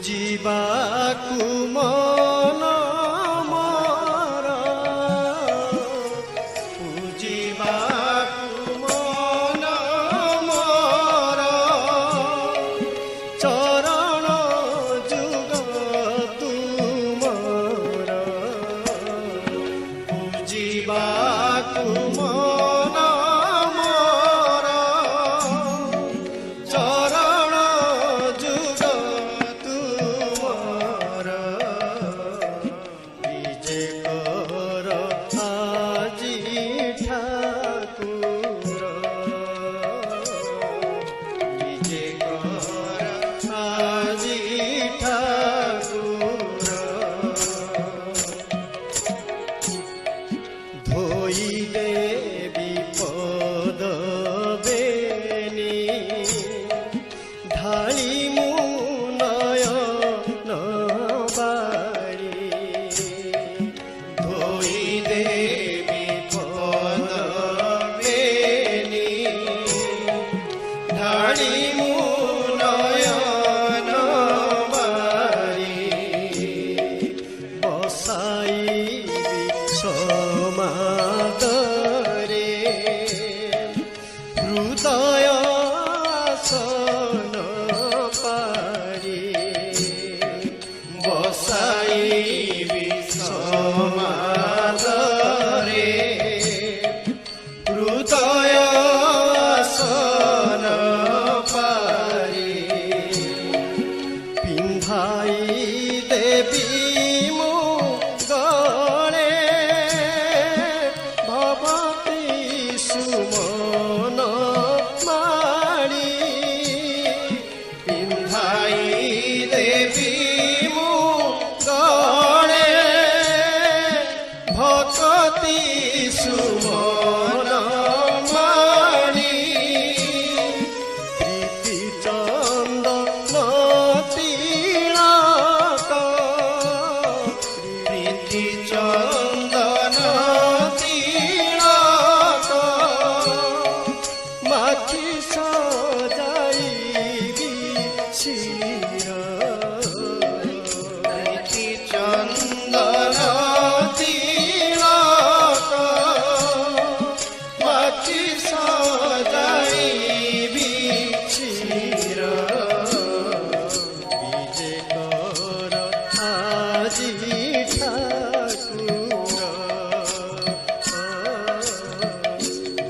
पूजिबाकु मन मोर पूजिबाकु मन मोर चरण जुग तुमर पूजिबाकु मन मोर चरण जुग तुमर विजे कर आजी ठाकुर विजे कर आजी ठाकुर धोई देवी पद बेनी ढाली मुनय नबाड़ी धोई देवी पद बेनी ढाली मुनय नबाड़ी बसाई समादरे हृदय आसन पारी बसाई समादरे हृदय आसन पारी पिंधाई देवी मो गणे भवती सुमन माड़ी पिंधाई देवी मो गणे भक्ति सुमन माड़ी प्रीति चंदन तिलक प्रीति चंदन तिलक माखी सजाइबी शिर प्रीति चंदन तिलक माखी सजाइबी शिर विजे कर आजी ठाकुर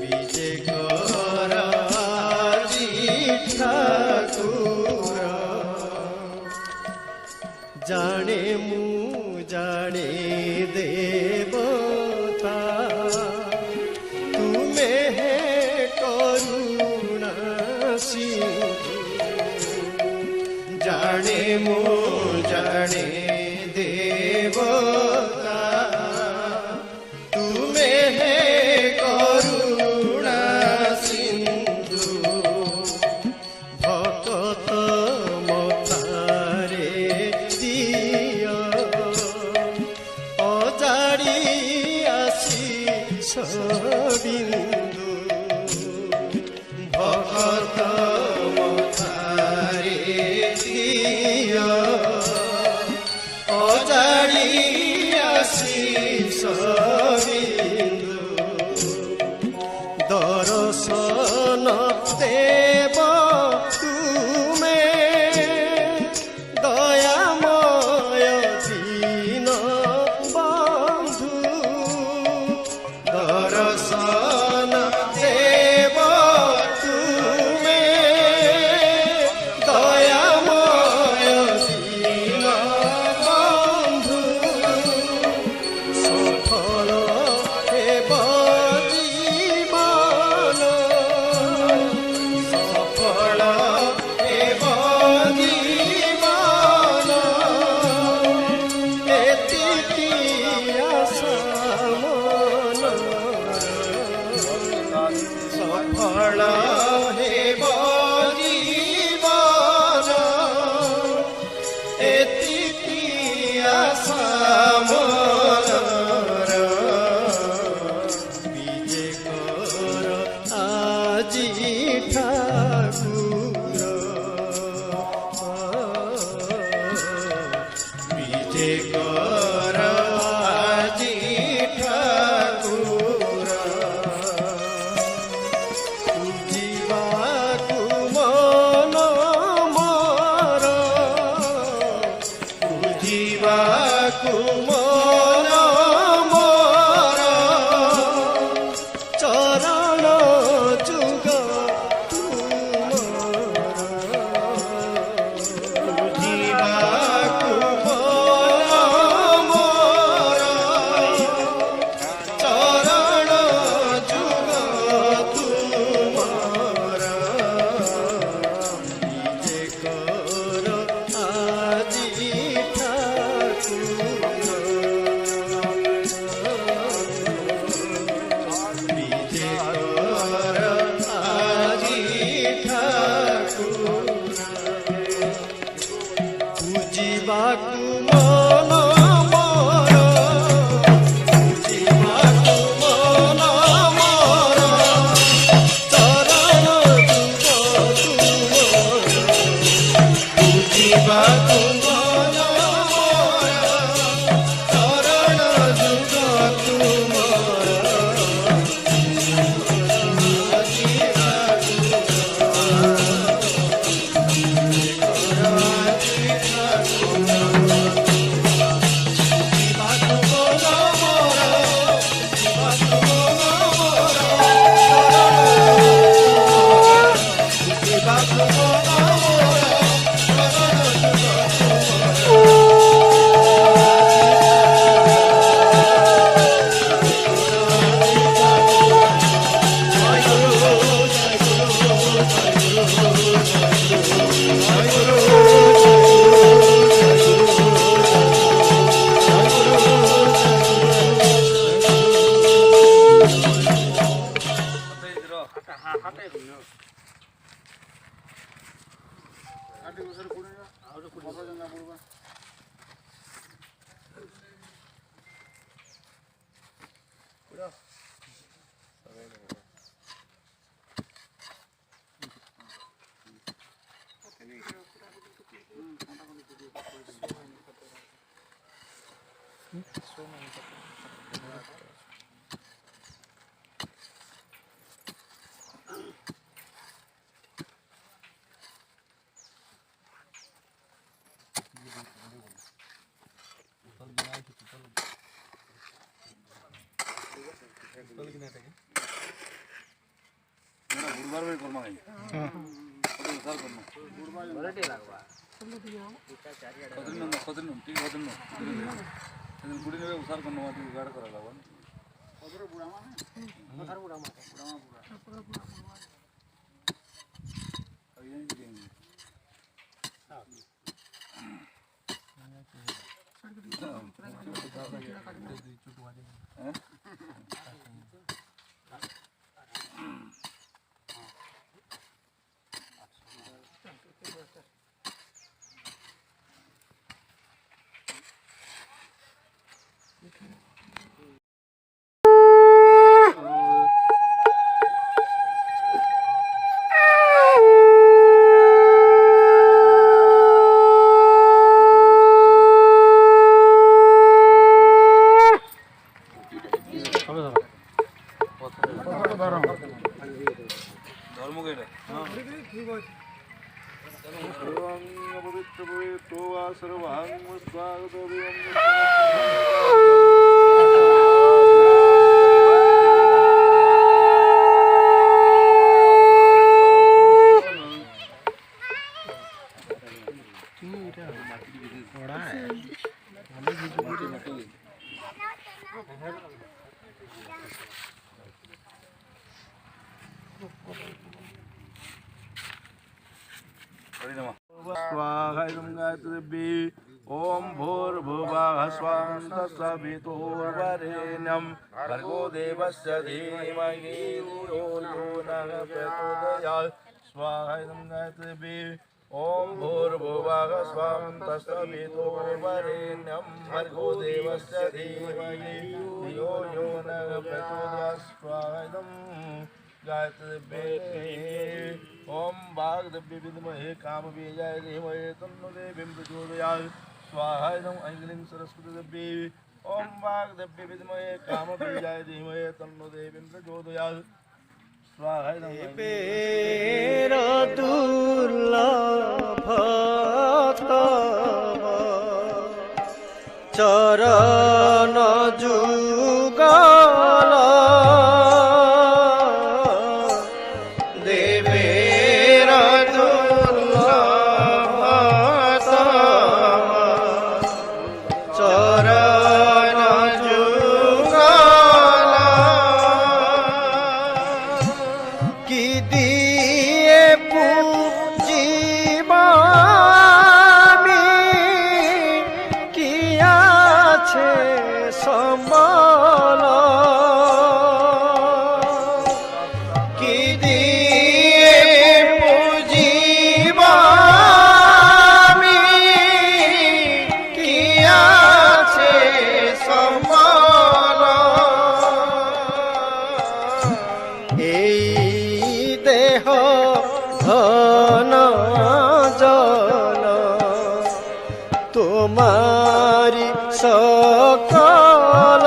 विजे कर आजी ठाकुर जाने मु जाने देवता तुमे हे करुणा सिंधु जाने मु जाने देवता तुमे हे करुणा सिंधु भक्त मतारे दिय अजाड़ी आशीष बिंदु भक्त मतारे दिय अजाड़ी कर आजी ठाकुर जीवाकु मन मोर जीवाकु मन मोर चरण जुग जीवाकु मन मोर चरण जुग तुमर निजे कर आजी ठाकुर निजे कर आजी ठाकुर पूजिबाकु मन मोर पूजिबाकु मन मोर चरण जुग तुमर पूजिबाकु मन मोर चरण जुग तुमर स्वाहा गायत्री ओम भूर्भुवः स्वः तत्सवितुर्वरेण्यं भर्गो देवस्य धीमहि धियो यो नः प्रचोदयात् स्वाहा गायत्री ओम भूर्भुवः स्वः तत्सवितुर्वरेण्यं भर्गो देवस्य धीमहि धियो यो नः प्रचोदयात् स्वाहा गायत्री ओम वाग्देवी विद्महे कामबीजाय धीमहि तन्नो देवीं प्रचोदयात् स्वाहा इदं ऐं सरस्वती देवी ओम वाग्देवी विद्महे कामबीजाय धीमहि तन्नो देवी प्रचोदयात् स्वाहा इदं ऐं पेर दुर्लभ चरण जुगल देवेर दुर्लभ चरण जुगल की दिए पूजिबा সম্বল কি দিয়ে পুজিবা কি আছে সম্বল এই দেহ ধন জন তোমারি সকল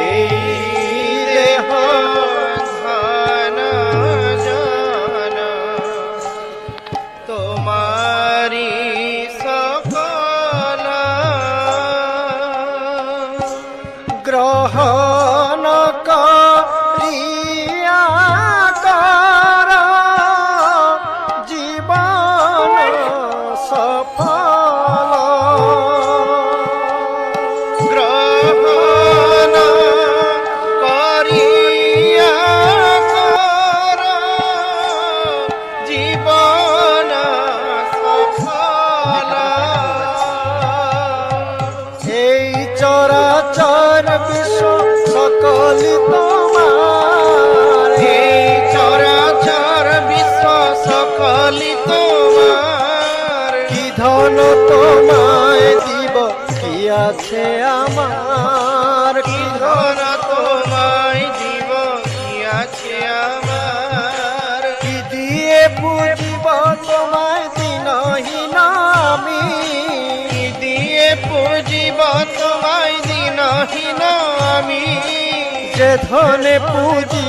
এই দেহ ধন জন তোমারি সকল গ্রহণ করিয়া কর জীবন সফল গ্রহণ করিয়া কর জীবন সফল এই চরাচর বিশ্ব সকলি তোমার এই চরাচর বিশ্ব সকলি তোমার কি ধন তোমায় দিব কি আছে আমার কি ধন তোমায় দিব কি আছে আমার কি দিয়ে পুজিব তোমায় দিনহীন আমি কি দিয়ে পুজিব তোমায় দিনহীন আমি যে ধনে পুজি